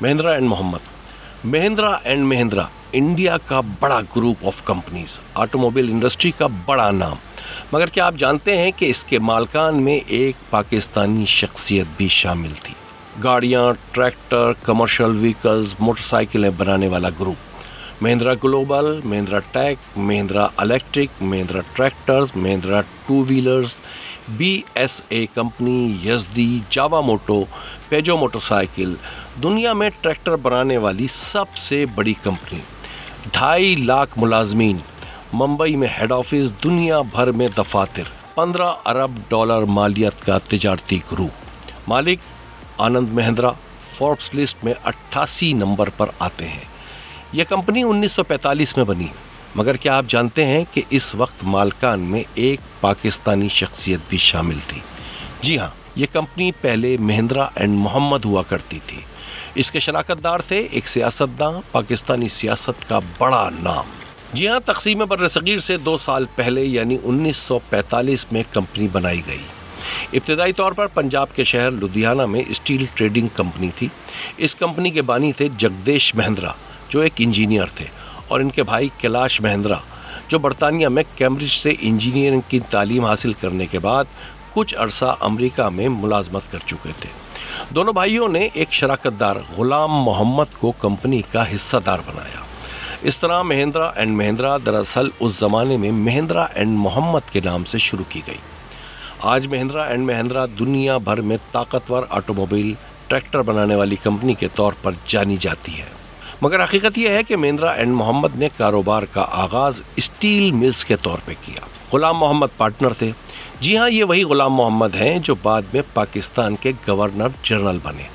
Mahindra and Mohammed. Mahindra and Mahindra India का बड़ा group of companies, automobile industry का बड़ा नाम। मगर क्या आप जानते हैं कि इसके मालकान में एक पाकिस्तानी शख्सियत भी शामिल थी। गाड़ियाँ, ट्रैक्टर, कमर्शियल व्हीकल्स, मोटरसाइकिलें बनाने वाला group Mahindra global, Mahindra tech, Mahindra electric, Mahindra tractors, Mahindra two wheelers, BSA company, Yezdi, Jawa moto, Peugeot motorcycle, दुनिया में ट्रैक्टर बनाने वाली सबसे बड़ी कंपनी। 2.5 लाख मुलाजमीन, मुंबई में हेड ऑफिस, दुनिया भर में दफातर, 15 अरब डॉलर मालियत का तिजारती ग्रुप। मालिक आनंद महिंद्रा फोर्ब्स लिस्ट में 88 नंबर पर आते हैं। यह कंपनी 1945 में बनी, मगर क्या आप जानते हैं कि इस वक्त मालकान में एक पाकिस्तानी शख्सियत भी शामिल थी। जी हाँ, ये कंपनी पहले महिंद्रा एंड मोहम्मद हुआ करती थी। इसके शराकतदार थे एक सियासतदान, पाकिस्तानी सियासत का बड़ा नाम। जी हाँ, तक़सीम बर्र-ए-सग़ीर से 2 साल पहले यानी 1945 में कंपनी बनाई गई। इब्तदाई तौर पर पंजाब के शहर लुधियाना में स्टील ट्रेडिंग कंपनी थी। इस कंपनी के बानी थे जगदेश महिंद्रा, जो एक इंजीनियर थे, और इनके भाई कैलाश महिंद्रा, जो बरतानिया में कैम्ब्रिज से इंजीनियरिंग की तालीम हासिल करने के बाद कुछ अरसा अमेरिका में मुलाजमत कर चुके थे। दोनों भाइयों ने एक शराकतदार गुलाम मोहम्मद को कंपनी का हिस्सादार बनाया। इस तरह महिंद्रा एंड महिंद्रा दरअसल उस ज़माने में महिंद्रा एंड मोहम्मद के नाम से शुरू की गई। आज महिंद्रा एंड महिंद्रा दुनिया भर में ताकतवर ऑटोमोबाइल ट्रैक्टर बनाने वाली कंपनी के तौर पर जानी जाती है। मगर हकीकत यह है कि महिंद्रा एंड मोहम्मद ने कारोबार का आगाज़ स्टील मिल्स के तौर पे किया। गुलाम मोहम्मद पार्टनर थे। जी हाँ, ये वही गुलाम मोहम्मद हैं जो बाद में पाकिस्तान के गवर्नर जनरल बने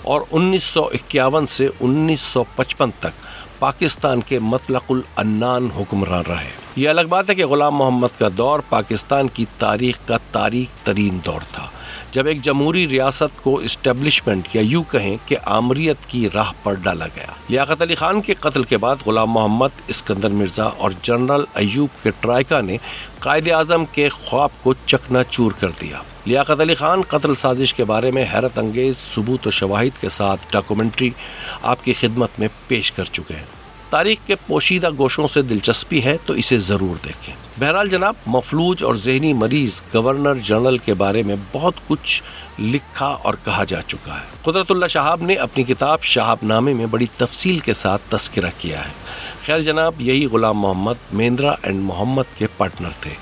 और 1951 से 1955 तक पाकिस्तान के मतलकुल अन्नान हुक्मरान रहे। ये अलग बात है कि गुलाम मोहम्मद का दौर पाकिस्तान की तारीख का तारीख तरीन दौर था, जब एक जमहूरी रियासत को इस्टेब्लिशमेंट या यूँ कहें कि आमरीत की राह पर डाला गया। लियाकत अली खान के कत्ल के बाद गुलाम मोहम्मद, इस्कंदर मिर्ज़ा और जनरल अयूब के ट्राइका ने कायदे आज़म के ख्वाब को चकनाचूर कर दिया। लियाकत अली खान कत्ल साजिश के बारे में हैरत अंगेज सबूत और शवाहिद के साथ डॉक्यूमेंट्री आपकी खिदमत में पेश कर चुके हैं। तारीख के पोशीदा गोशों से दिलचस्पी है तो इसे ज़रूर देखें। बहरहाल जनाब, मफलूज और जहनी मरीज़ गवर्नर जनरल के बारे में बहुत कुछ लिखा और कहा जा चुका है। कुदरतुल्लाह शहाब ने अपनी किताब शहाबनामे में बड़ी तफसील के साथ तस्करा किया है। खैर जनाब, यही गुलाम मोहम्मद महिंद्रा एंड मोहम्मद के पार्टनर थे।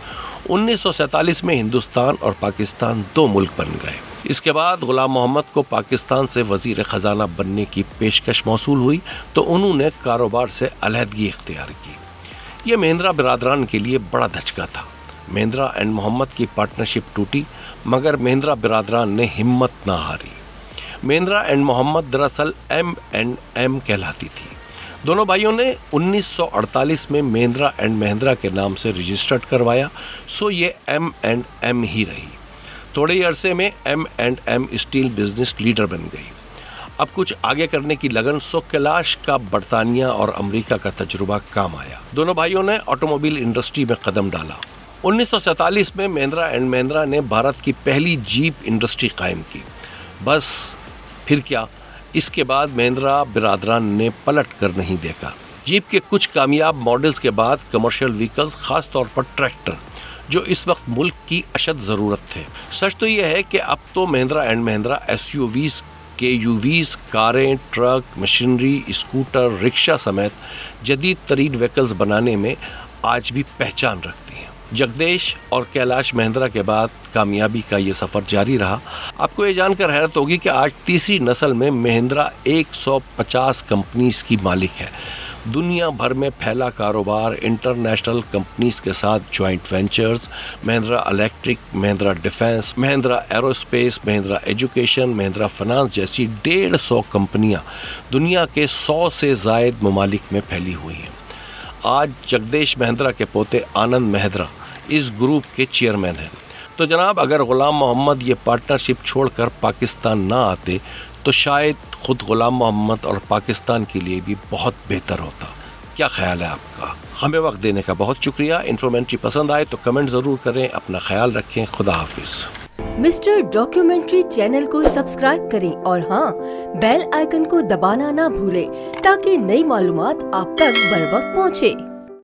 1947 में हिंदुस्तान और पाकिस्तान 2 मुल्क बन गए। इसके बाद गुलाम मोहम्मद को पाकिस्तान से वज़ीर ख़जाना बनने की पेशकश मौसूल हुई तो उन्होंने कारोबार से अलहदगी इख्तियार की। ये महिंद्रा बिरादरान के लिए बड़ा धचका था। महिंद्रा एंड मोहम्मद की पार्टनरशिप टूटी, मगर महिंद्रा बिरादरान ने हिम्मत ना हारी। महिंद्रा एंड मोहम्मद दरअसल M&M कहलाती थी। दोनों भाइयों ने 1948 में महिंद्रा एंड महिंद्रा के नाम से रजिस्टर्ड करवाया, सो ये M&M ही रही। थोड़े ही अरसे में M&M स्टील बिजनेस लीडर बन गई। अब कुछ आगे करने की लगन, सो कैलाश का बरतानिया और अमेरिका का तजुर्बा काम आया। दोनों भाइयों ने ऑटोमोबाइल इंडस्ट्री में कदम डाला। 1947 में महिंद्रा एंड महिंद्रा ने भारत की पहली जीप इंडस्ट्री कायम की। बस फिर क्या, इसके बाद महिंद्रा बिरादरान ने पलट कर नहीं देखा। जीप के कुछ कामयाब मॉडल्स के बाद कमर्शियल व्हीकल्स, खास तौर पर ट्रैक्टर, जो इस वक्त मुल्क की अशद ज़रूरत थे। सच तो यह है कि अब तो Mahindra and Mahindra SUVs, KUVs, कारें, ट्रक, मशीनरी, स्कूटर, रिक्शा समेत जदीद तरीन व्हीकल्स बनाने में आज भी पहचान रखती हैं। जगदेश और कैलाश महिंद्रा के बाद कामयाबी का ये सफ़र जारी रहा। आपको ये जानकर हैरत होगी कि आज तीसरी नस्ल में महिंद्रा 150 कंपनीज की मालिक है। दुनिया भर में फैला कारोबार, इंटरनेशनल कंपनीज के साथ joint ventures, Mahindra electric, Mahindra defence, Mahindra aerospace, Mahindra education, Mahindra finance जैसी 150 कंपनियां दुनिया के 100 से ज़ायद ममालिक में फैली हुई हैं। आज जगदेश महिंद्रा के पोते आनंद महिंद्रा इस ग्रुप के चेयरमैन हैं। तो जनाब, अगर गुलाम मोहम्मद ये पार्टनरशिप छोड़कर पाकिस्तान ना आते तो शायद खुद गुलाम मोहम्मद और पाकिस्तान के लिए भी बहुत बेहतर होता। क्या ख्याल है आपका? हमें वक्त देने का बहुत शुक्रिया। इन्फॉर्मेटिव पसंद आए तो कमेंट ज़रूर करें। अपना ख्याल रखें। खुदा हाफिज़। मिस्टर डॉक्यूमेंट्री चैनल को सब्सक्राइब करें और हाँ, बेल आइकन को दबाना ना भूलें ताकि नई मालूमात आप तक बर वक्त पहुँचे।